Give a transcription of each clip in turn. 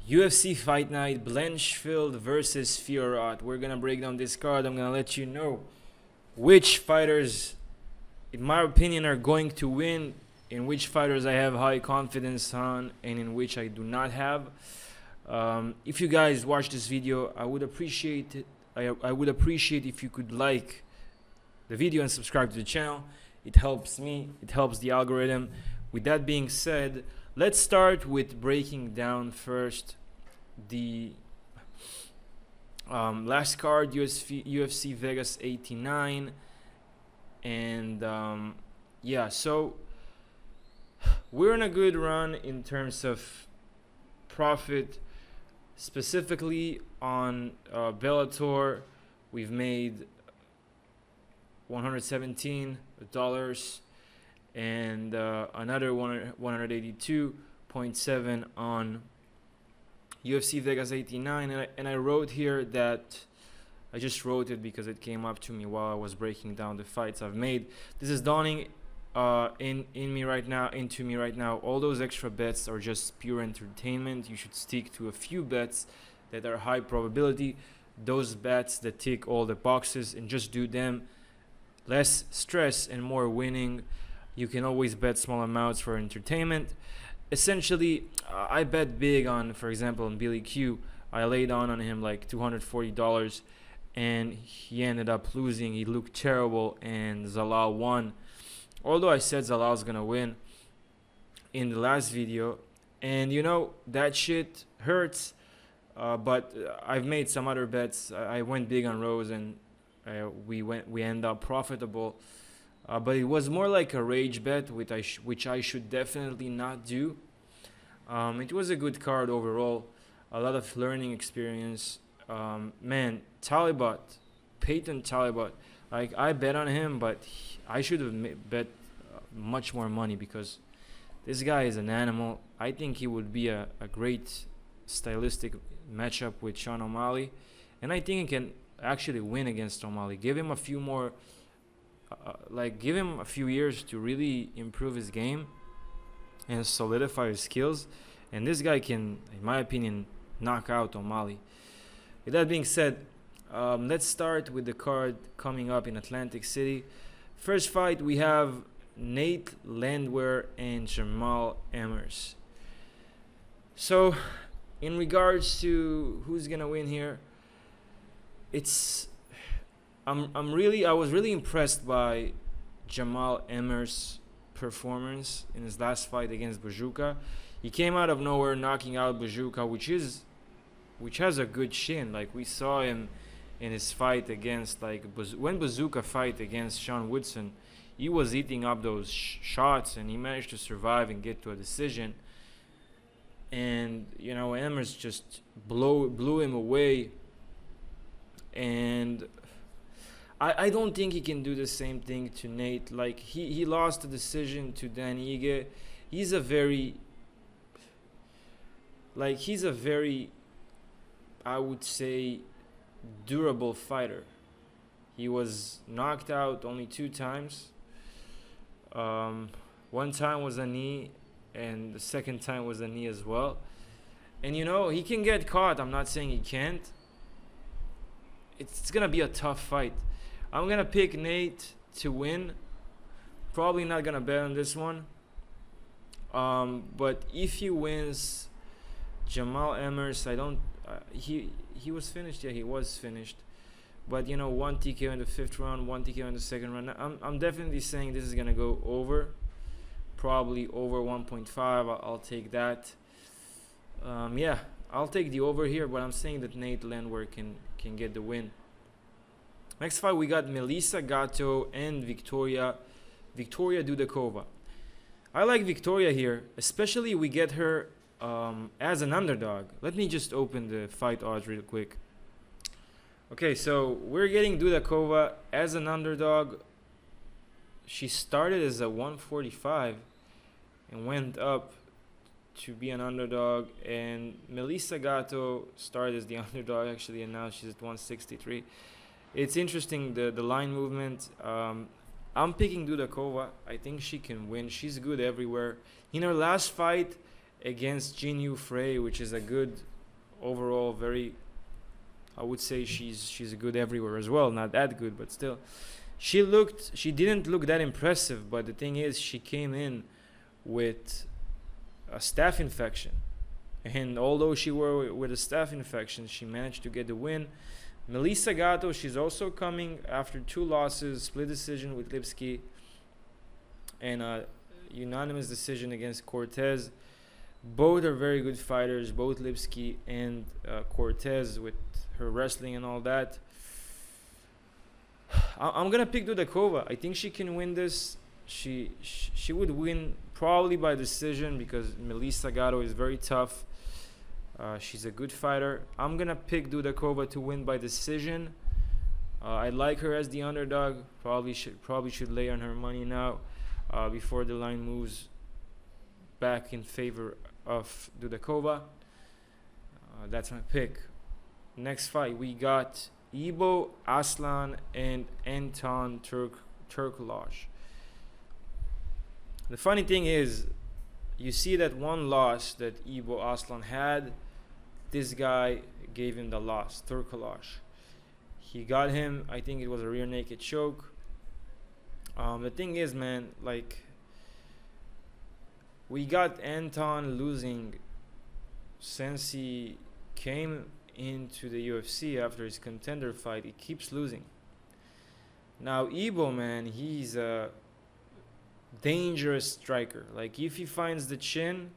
UFC Fight Night, Blanchfield versus Fiorot. We're gonna break down this card. I'm gonna let you know which fighters, in my opinion, are going to win, in which fighters I have high confidence on, and in which I do not have. If you guys watch this video, I would appreciate it. I would appreciate if you could like the video and subscribe to the channel. It helps me. It helps the algorithm. With that being said, let's start with breaking down first the last card, UFC Vegas 89. And yeah, so we're in a good run in terms of profit. Specifically on Bellator, we've made $117 and another 182.7 on UFC Vegas 89. And I wrote here that I just wrote it because it came up to me while I was breaking down the fights I've made. This is dawning into me right now. All those extra bets are just pure entertainment. You should stick to a few bets that are high probability, those bets that tick all the boxes, and just do them. Less stress and more winning. You can always bet small amounts for entertainment. Essentially, I bet big on, for example, on Billy Q. I laid on him like $240, and he ended up losing. He looked terrible, and Zalal won. Although I said Zalal's gonna win in the last video, and you know that shit hurts. But I've made some other bets. I went big on Rose, and we end up profitable. But it was more like a rage bet, which I should definitely not do. It was a good card overall, a lot of learning experience. Man, Peyton Talibot. Like, I bet on him, but I should have bet much more money because this guy is an animal. I think he would be a great stylistic matchup with Sean O'Malley, and I think he can actually win against O'Malley. Give him a few more, give him a few years to really improve his game and solidify his skills, and this guy can, in my opinion, knock out O'Malley. With that being said, let's start with the card coming up in Atlantic City. First fight, we have Nate Landwehr and Jamal Emmers. So, in regards to who's gonna win here, I was really impressed by Jamal Emmers' performance in his last fight against Buzukja. He came out of nowhere, knocking out Buzukja, which has a good shin. Like, we saw him in his fight against, when Buzukja fight against Sean Woodson, he was eating up those shots, and he managed to survive and get to a decision. And you know, Emmers just blew him away. And I don't think he can do the same thing to Nate. Like, he lost the decision to Dan Ige. He's a very, I would say, durable fighter. He was knocked out only 2 times. One time was a knee, and the second time was a knee as well. And you know, he can get caught. I'm not saying he can't. It's gonna be a tough fight. I'm gonna pick Nate to win. Probably not gonna bet on this one. But if he wins, Jamal Emmers, he was finished. Yeah, he was finished. But you know, 1 TKO in the 5th round, 1 TKO in the 2nd round. I'm definitely saying this is gonna go over, probably over 1.5. I'll take that. Yeah, I'll take the over here. But I'm saying that Nate Landwehr can get the win. Next fight, we got Melissa Gatto and Victoria Dudakova. I like Victoria here, especially we get her as an underdog. Let me just open the fight odds real quick. Okay, so we're getting Dudakova as an underdog. She started as a 145 and went up to be an underdog. And Melissa Gatto started as the underdog actually, and now she's at 163. It's interesting, the line movement. I'm picking Dudakova. I think she can win. She's good everywhere. In her last fight against Jinyu Frey, which is a good overall very, I would say she's good everywhere as well. Not that good, but still. She didn't look that impressive, but the thing is, she came in with a staph infection. And although she were with a staph infection, she managed to get the win. Melissa Gatto, she's also coming after 2 losses, split decision with Lipski, and a unanimous decision against Cortez. Both are very good fighters, both Lipski and Cortez, with her wrestling and all that. I'm gonna pick Dudakova. I think she can win this. She would win probably by decision because Melissa Gatto is very tough. She's a good fighter. I'm gonna pick Dudakova to win by decision. I like her as the underdog. Probably should lay on her money now before the line moves back in favor of Dudakova. That's my pick. Next fight we got Ibo, Aslan, and Anton Turkalj. The funny thing is, you see that one loss that Ibo Aslan had, this guy gave him the loss, Turkalj. He got him, I think it was a rear naked choke. The thing is, man, like, we got Anton losing since he came into the UFC after his contender fight. He keeps losing. Now Ibo, man, he's a dangerous striker. Like, if he finds the chin,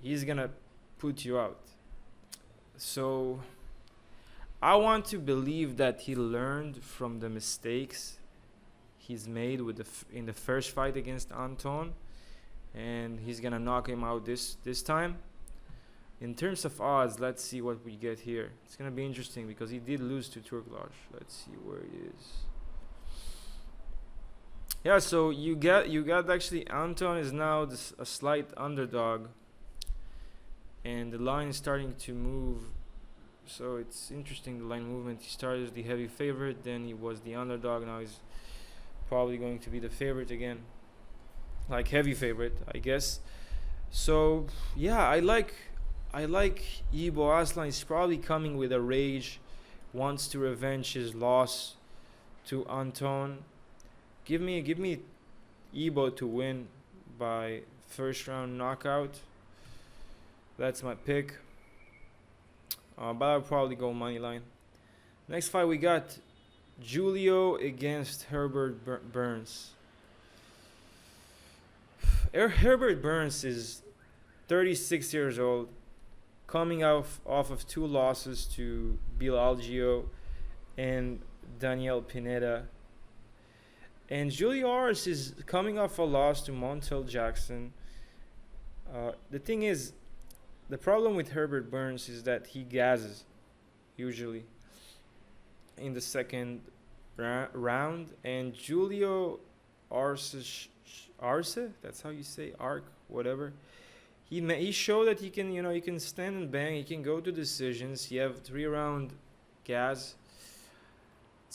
he's gonna put you out. So I want to believe that he learned from the mistakes he's made with in the first fight against Anton, and he's gonna knock him out this time. In terms of odds, let's see what we get here. It's gonna be interesting because he did lose to Turkalj. Let's see where he is. Yeah, so you got actually Anton is now a slight underdog, and the line is starting to move. So it's interesting, the line movement. He started as the heavy favorite, then he was the underdog. Now he's probably going to be the favorite again, like heavy favorite, I guess. So yeah, I like Ibo Aslan. He's probably coming with a rage, wants to revenge his loss to Anton. Give me Ibo to win by first round knockout. That's my pick. But I'll probably go money line. Next fight we got Julio against Herbert Burns. Herbert Burns is 36 years old, coming off of 2 losses to Bill Algeo and Daniel Pineda. And Julio Arce is coming off a loss to Montel Jackson. The thing is, the problem with Herbert Burns is that he gases, usually, in the second round. And Julio Arce, that's how you say, whatever. He showed that he can stand and bang. He can go to decisions. He have 3-round gas.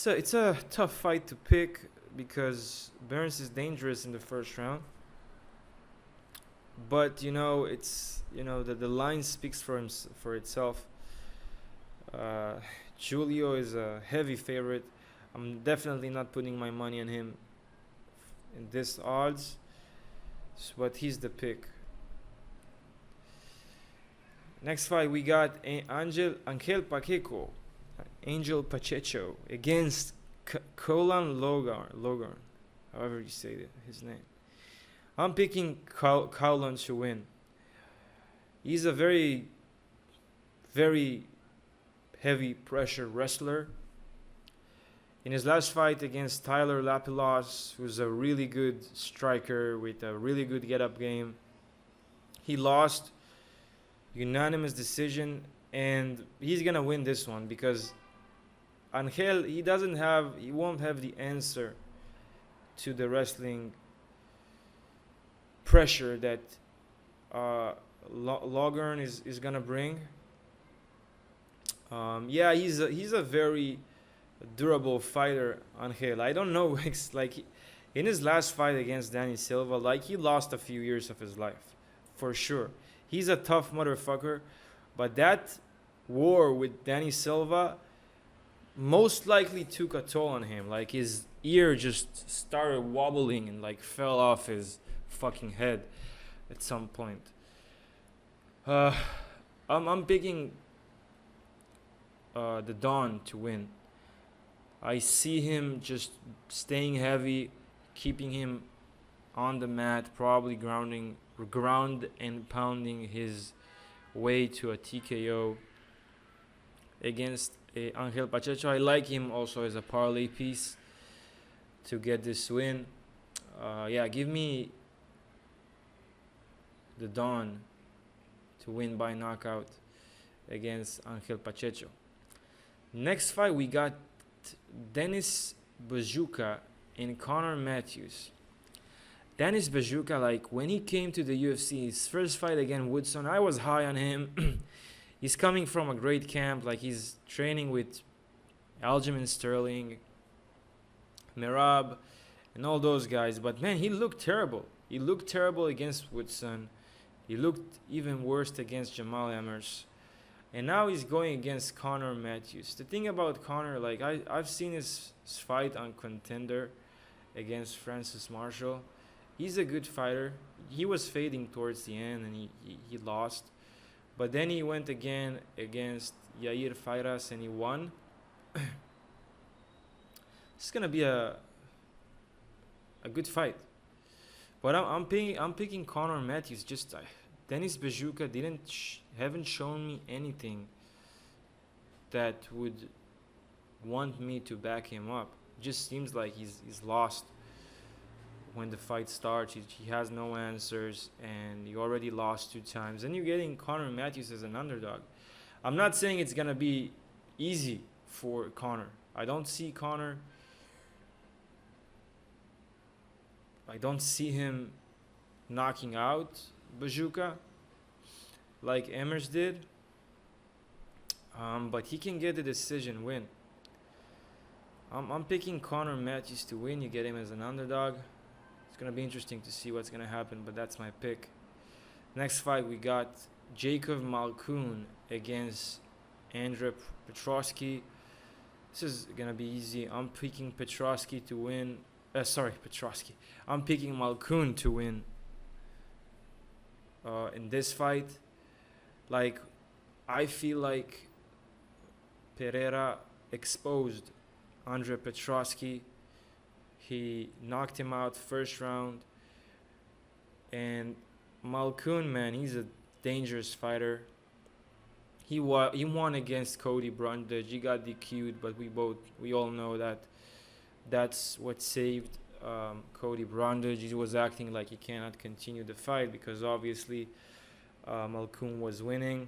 It's a tough fight to pick because Burns is dangerous in the first round. But it's the line speaks for itself. Julio is a heavy favorite. I'm definitely not putting my money on him in this odds, but he's the pick. Next fight we got Angel Pacheco, against Kolan Loughran, however you say his name. I'm picking Kolan to win. He's a very, very heavy pressure wrestler. In his last fight against Tyler Lapilos, who's a really good striker with a really good get-up game, he lost unanimous decision, and he's gonna win this one because Angel, he won't have the answer to the wrestling pressure that Loughran is gonna bring. He's a very durable fighter, Angel. I don't know, like in his last fight against Danny Silva, like he lost a few years of his life, for sure. He's a tough motherfucker, But that war with Danny Silva most likely took a toll on him. Like his ear just started wobbling and like fell off his fucking head at some point. I'm picking the Don to win. I see him just staying heavy, keeping him on the mat, probably ground and pounding his way to a TKO against Angel Pacheco. I like him also as a parlay piece to get this win. Give me the Don to win by knockout against Angel Pacheco. Next fight, we got Denis Buzukja and Conor Matthews. Denis Buzukja, like when he came to the UFC, his first fight against Woodson, I was high on him. He's coming from a great camp, like he's training with Aljamain Sterling, Merab, and all those guys. But man, he looked terrible. He looked terrible against Woodson. He looked even worse against Jamal Emmers. And now he's going against Conor Matthews. The thing about Conor, like I've seen his fight on Contender against Francis Marshall. He's a good fighter. He was fading towards the end and he lost. But then he went again against Yair Fairas and he won. It's gonna be a good fight. But I'm picking Conor Matthews. Just Denis Buzukja haven't shown me anything that would want me to back him up. It just seems like he's lost when the fight starts. He has no answers, and he already lost 2 times. And you're getting Conor Matthews as an underdog. I'm not saying it's gonna be easy for Conor. I don't see him knocking out Buzukja like Emmers did. But he can get the decision win. I'm picking Conor Matthews to win. You get him as an underdog. It's going to be interesting to see what's going to happen, but that's my pick. Next fight, we got Jacob Malkoun against Andre Petroski. This is going to be easy. I'm picking Petroski to win. Petroski. I'm picking Malkoun to win in this fight. Like, I feel like Pereira exposed Andre Petroski. He knocked him out first round. And Malkoun, man, he's a dangerous fighter. He won against Cody Brundage. He got DQ'd, but we all know that that's what saved Cody Brundage. He was acting like he cannot continue the fight because obviously Malkoun was winning.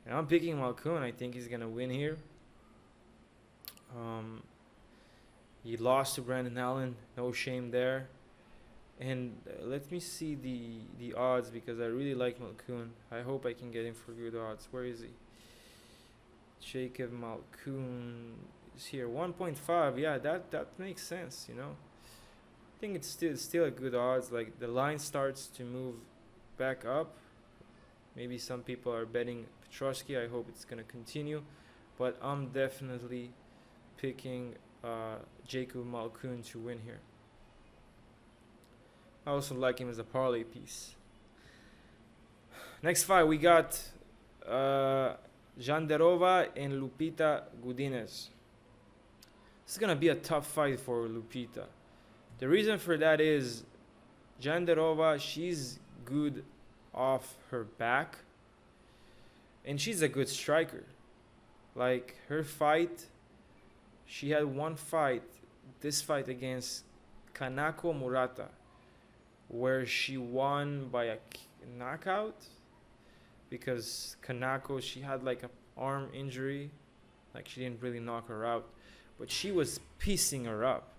And I'm picking Malkoun. I think he's going to win here. He lost to Brandon Allen. No shame there. And let me see the odds because I really like Malkoun. I hope I can get him for good odds. Where is he? Jacob Malkoun is here. 1.5. Yeah, that makes sense, you know. I think it's still a good odds. Like the line starts to move back up. Maybe some people are betting Petroski. I hope it's going to continue. But I'm definitely picking Jacob Malkoun to win here. I also like him as a parlay piece. Next fight, we got Jandiroba and Lupita Godinez. This is going to be a tough fight for Lupita. The reason for that is Jandiroba, she's good off her back. And she's a good striker. Like, her fight, she had one fight, this fight against Kanako Murata, where she won by a knockout because Kanako, she had like an arm injury. Like, she didn't really knock her out, but she was piecing her up.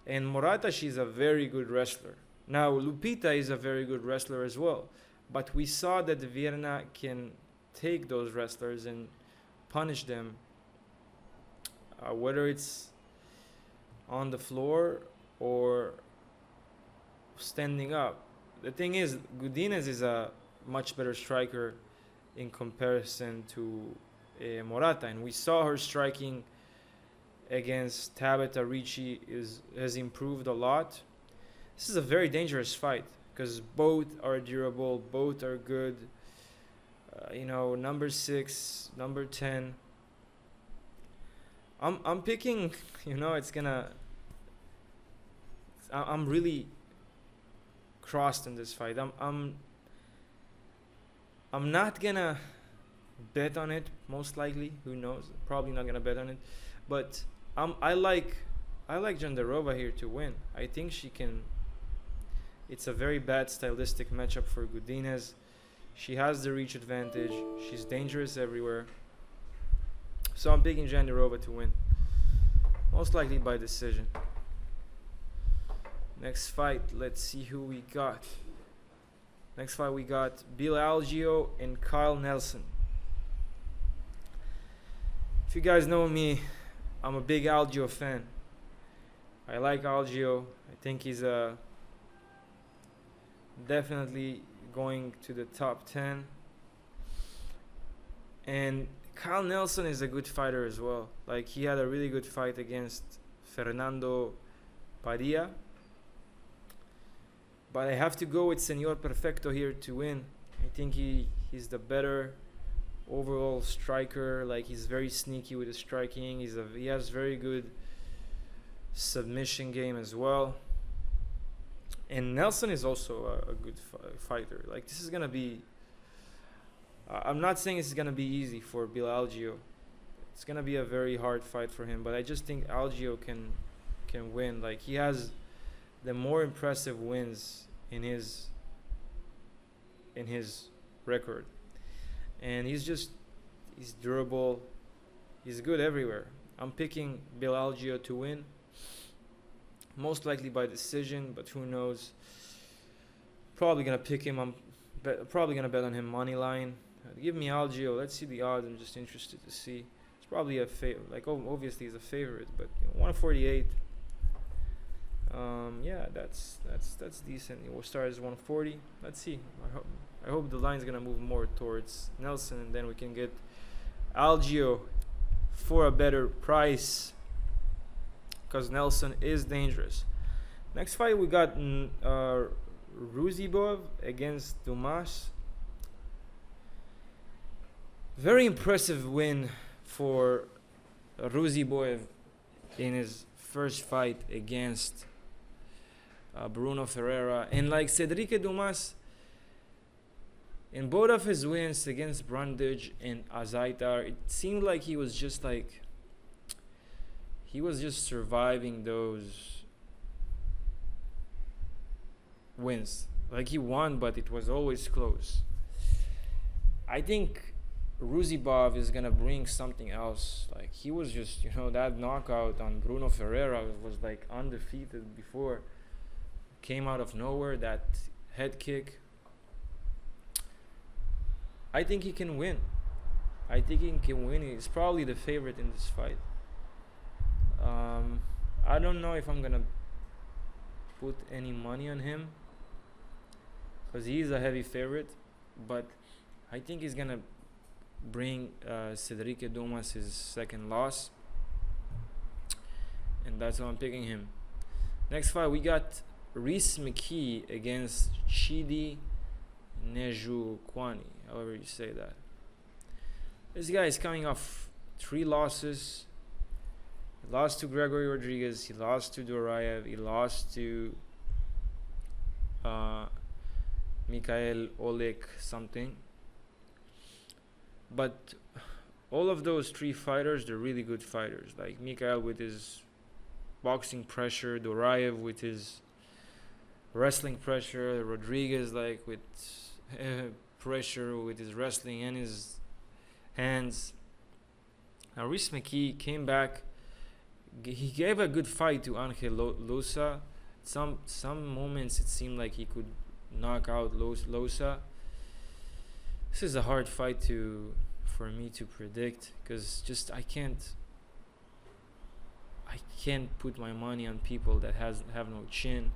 And Murata, she's a very good wrestler. Now, Lupita is a very good wrestler as well. But we saw that Virna can take those wrestlers and punish them, whether it's on the floor or standing up. The thing is, Godinez is a much better striker in comparison to Morata, and we saw her striking against Tabata Ricci has improved a lot. This is a very dangerous fight because both are durable, both are good. Number 6, number 10. I'm picking. I'm really crossed in this fight. I'm not gonna bet on it, most likely. Who knows? Probably not gonna bet on it, but I like Jandiroba here to win. I think she can. It's a very bad stylistic matchup for Godinez. She has the reach advantage. She's dangerous everywhere. So I'm picking Jandiroba to win, most likely by decision. Next fight, let's see who we got. Next fight we got Bill Algeo and Kyle Nelson. If you guys know me, I'm a big Algeo fan. I like Algeo. I think he's definitely going to the top 10. And Kyle Nelson is a good fighter as well. Like, he had a really good fight against Fernando Padilla. But I have to go with Senor Perfecto here to win. I think he's the better overall striker. Like, he's very sneaky with his striking. He has very good submission game as well. And Nelson is also a good fighter. Like, this is gonna be. I'm not saying this is gonna be easy for Bill Algeo. It's gonna be a very hard fight for him. But I just think Algeo can win. Like, he has the more impressive wins in his record, and he's durable. He's good everywhere. I'm picking Bill Algeo to win, most likely by decision, but who knows. Probably gonna pick him. I'm probably gonna bet on him money line. Give me Algeo. Let's see the odds. I'm just interested to see. It's probably a obviously he's a favorite, but 148. Yeah, that's decent. We'll start as 140. Let's see. I hope the line's gonna move more towards Nelson, and then we can get Algeo for a better price, because Nelson is dangerous. Next fight we got Ruziboev against Dumas. Very impressive win for Ruziboev in his first fight against Bruno Ferreira. And like Cedric Dumas, in both of his wins against Brundage and Azaitar, it seemed like he was just surviving those wins. Like, he won, but it was always close. I think Ruziboev is gonna bring something else. Like, he was just, that knockout on Bruno Ferreira was like undefeated before. Came out of nowhere, that head kick. I think he can win. He's probably the favorite in this fight. I don't know if I'm gonna put any money on him, because he's a heavy favorite, but I think he's gonna bring Cedric Dumas his second loss, and that's why I'm picking him. Next fight we got McKee against Chidi Njokuani, however you say that. This guy is coming off 3 losses. He lost to Gregory Rodriguez, he lost to Dorayev, he lost to Mikhail Oleg something. But all of those 3 fighters, they're really good fighters. Like Mikhail with his boxing pressure, Dorayev with his wrestling pressure, Rodriguez like with pressure with his wrestling and his hands. Now McKee came back. He gave a good fight to Angel Losa. Some moments it seemed like he could knock out Losa. This is a hard fight for me to predict, because just I can't put my money on people that have no chin.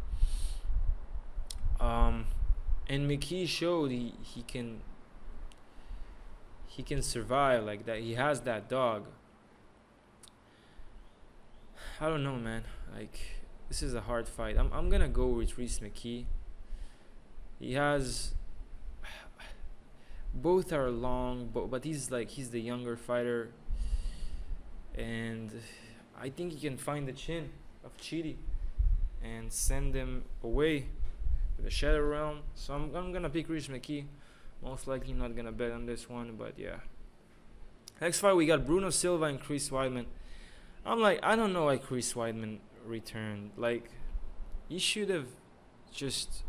And McKee showed he can he can survive like that. He has that dog. I don't know, man. Like, this is a hard fight. I'm gonna go with McKee. He has, both are long, but he's the younger fighter, and I think he can find the chin of Chidi and send him away to the Shadow Realm. So I'm gonna pick McKee. Most likely not gonna bet on this one, but yeah. Next fight we got Bruno Silva and Chris Weidman. I don't know why Chris Weidman returned. Like, he should have just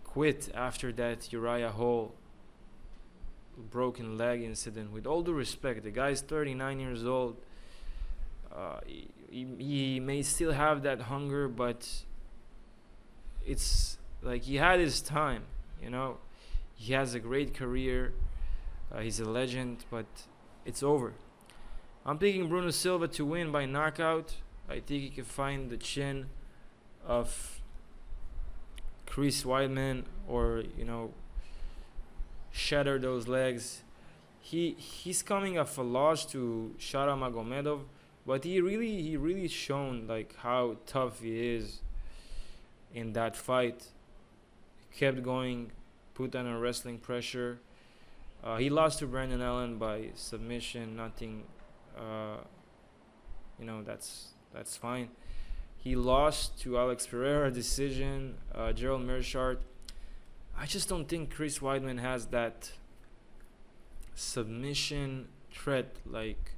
quit after that Uriah Hall broken leg incident. With all due respect, the guy's 39 years old. He may still have that hunger, but it's like he had his time, you know. He has a great career. He's a legend, but it's over. I'm picking Bruno Silva to win by knockout. I think he can find the chin of Chris Weidman, or, you know, shatter those legs. He's coming off a loss to Shara Magomedov, but he really shown like how tough he is in that fight. He kept going, put under wrestling pressure. He lost to Brandon Allen by submission. Nothing, you know, that's fine. He lost to Alex Pereira decision. Gerald Meerschaert. I just don't think Chris Weidman has that submission threat like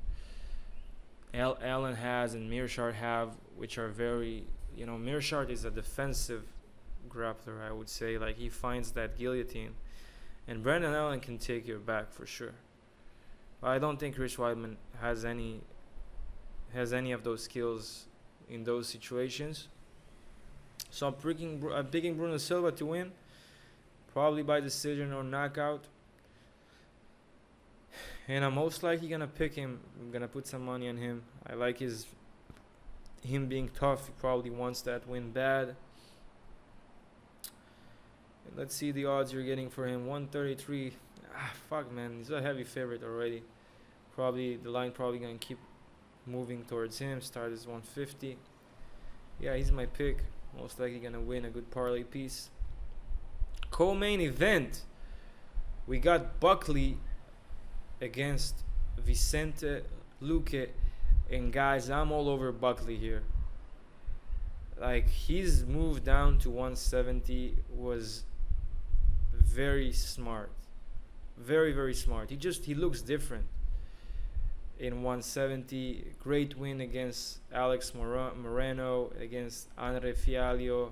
Allen has and Meerschaert have, which are very, you know, Meerschaert is a defensive grappler, I would say. Like, he finds that guillotine, and Brandon Allen can take your back for sure. But I don't think Chris Weidman has any of those skills in those situations. So I'm picking Bruno Silva to win, probably by decision or knockout. And I'm most likely gonna pick him. I'm gonna put some money on him. I like him being tough. He probably wants that win bad. And let's see the odds you're getting for him. 133. Fuck, man, he's a heavy favorite already. Probably the line gonna keep moving towards him. Start is 150. Yeah, he's my pick. Most likely gonna win a good parlay piece. Co-main event, we got Buckley against Vicente Luque, and guys, I'm all over Buckley here. Like, his move down to 170 was very smart, very, very smart. He looks different in 170. Great win against Alex Moreno, against Andre Fialio.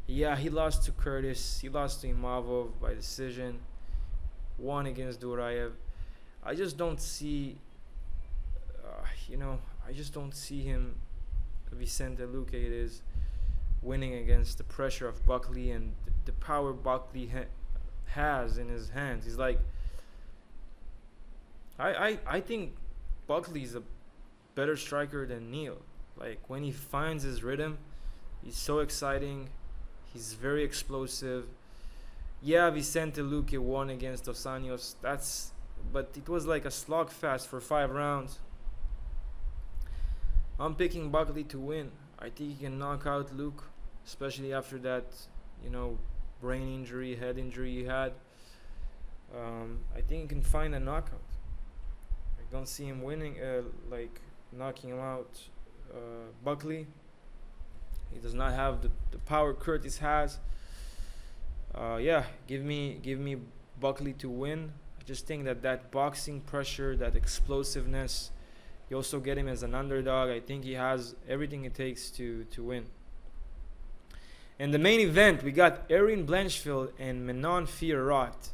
Yeah, he lost to Curtis. He lost to Imavov by decision. Won against Duraev. I just don't see, I just don't see him, Vicente Luque it is, winning against the pressure of Buckley and the power Buckley has in his hands. He's like, I think Buckley's a better striker than Neal. Like, when he finds his rhythm, he's so exciting. He's very explosive. Yeah, Vicente Luque won against Dos Anjos. But it was like a slugfest for 5 rounds. I'm picking Buckley to win. I think he can knock out Luke, especially after that, brain injury, head injury he had. I think he can find a knockout. I don't see him winning, knocking him out Buckley. He does not have the power Curtis has. Give me Buckley to win. I just think that boxing pressure, that explosiveness, you also get him as an underdog. I think he has everything it takes to win. In the main event, we got Erin Blanchfield and Manon Fiorot.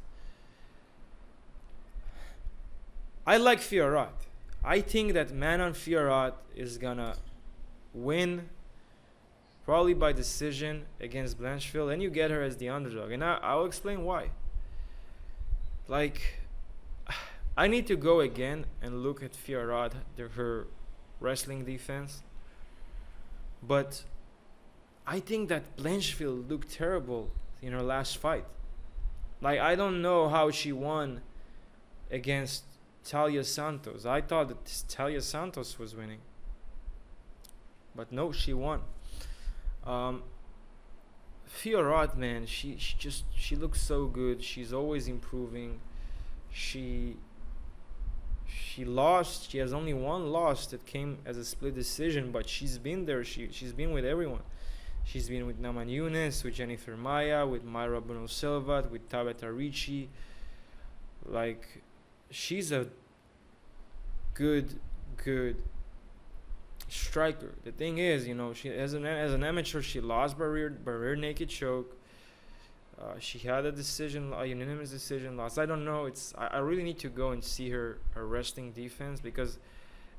I like Fiorot. I think that Manon Fiorot is gonna win, probably by decision against Blanchfield, and you get her as the underdog. And I'll explain why. Like, I need to go again and look at Fiorot, her wrestling defense. But I think that Blanchfield looked terrible in her last fight. Like, I don't know how she won against Talia Santos. I thought that Talia Santos was winning, but no, she won. Fiorot, man, she looks so good. She's always improving. She lost. She has only one loss that came as a split decision, but she's been there. She's been with everyone. She's been with Naman Younes, with Jennifer Maya, with Mayra Bueno Silva, with Tabata Ricci. Like, she's a good striker. The thing is, she as an amateur, she lost by rear naked choke. She had a unanimous decision loss. I don't know. I really need to go and see her wrestling defense, because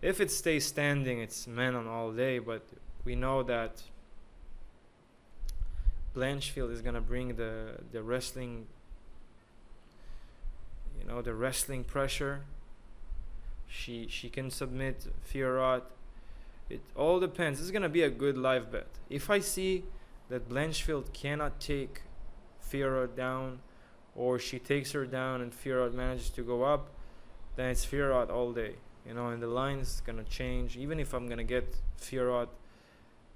if it stays standing, it's manon all day. But we know that Blanchfield is gonna bring the wrestling, the wrestling pressure. She can submit Fiorot. It all depends. This is gonna be a good live bet. If I see that Blanchfield cannot take Fiorot down, or she takes her down and Fiorot manages to go up, then it's Fiorot all day. And the line is gonna change. Even if I'm gonna get Fiorot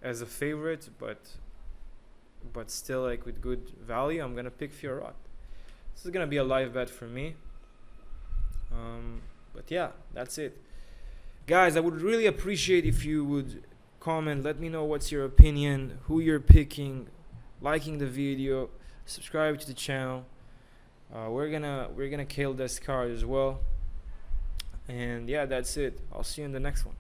as a favorite, but still like with good value, I'm gonna pick Fiorot. This is gonna be a live bet for me. But yeah, that's it. Guys, I would really appreciate if you would comment. Let me know what's your opinion, who you're picking, liking the video, subscribe to the channel. We're gonna kill this card as well. And yeah, that's it. I'll see you in the next one.